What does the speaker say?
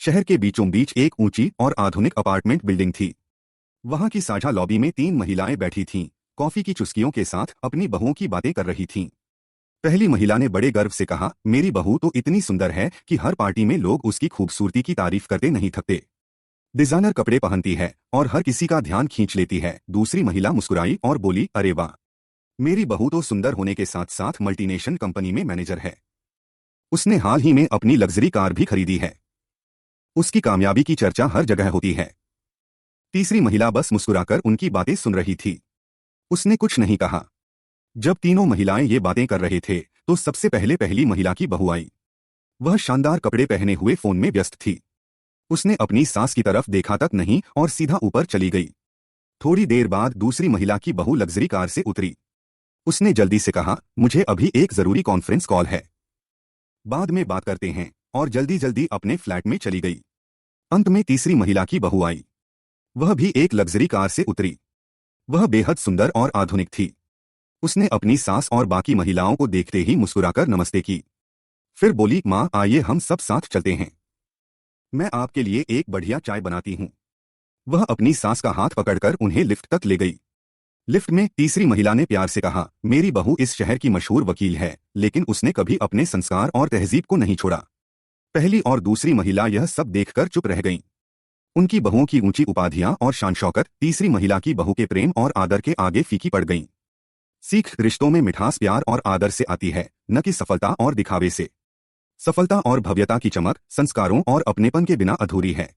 शहर के बीचों बीच एक ऊंची और आधुनिक अपार्टमेंट बिल्डिंग थी। वहां की साझा लॉबी में 3 महिलाएं बैठी थीं, कॉफी की चुस्कियों के साथ अपनी बहुओं की बातें कर रही थीं। पहली महिला ने बड़े गर्व से कहा, मेरी बहू तो इतनी सुंदर है कि हर पार्टी में लोग उसकी खूबसूरती की तारीफ करते नहीं थकते। डिजाइनर कपड़े पहनती है और हर किसी का ध्यान खींच लेती है। दूसरी महिला मुस्कुराई और बोली, अरे वाह, मेरी बहू तो सुंदर होने के साथ साथ मल्टीनेशनल कंपनी में मैनेजर है। उसने हाल ही में अपनी लग्जरी कार भी खरीदी है। उसकी कामयाबी की चर्चा हर जगह होती है। तीसरी महिला बस मुस्कुराकर उनकी बातें सुन रही थी। उसने कुछ नहीं कहा। जब तीनों महिलाएं ये बातें कर रहे थे तो सबसे पहले पहली महिला की बहू आई। वह शानदार कपड़े पहने हुए फोन में व्यस्त थी। उसने अपनी सास की तरफ देखा तक नहीं और सीधा ऊपर चली गई। थोड़ी देर बाद दूसरी महिला की बहू लग्जरी कार से उतरी। उसने जल्दी से कहा, मुझे अभी एक जरूरी कॉन्फ्रेंस कॉल है, बाद में बात करते हैं, और जल्दी जल्दी अपने फ्लैट में चली गई। अंत में तीसरी महिला की बहू आई। वह भी एक लग्जरी कार से उतरी। वह बेहद सुंदर और आधुनिक थी। उसने अपनी सास और बाकी महिलाओं को देखते ही मुस्कुराकर नमस्ते की। फिर बोली, माँ आइए हम सब साथ चलते हैं, मैं आपके लिए एक बढ़िया चाय बनाती हूँ। वह अपनी सास का हाथ पकड़कर उन्हें लिफ्ट तक ले गई। लिफ्ट में तीसरी महिला ने प्यार से कहा, मेरी बहू इस शहर की मशहूर वकील है, लेकिन उसने कभी अपने संस्कार और तहजीब को नहीं छोड़ा। पहली और दूसरी महिला यह सब देखकर चुप रह गईं। उनकी बहुओं की ऊंची उपाधियां और शान शौकत तीसरी महिला की बहू के प्रेम और आदर के आगे फीकी पड़ गईं। सीख रिश्तों में मिठास प्यार और आदर से आती है, न कि सफलता और दिखावे से। सफलता और भव्यता की चमक संस्कारों और अपनेपन के बिना अधूरी है।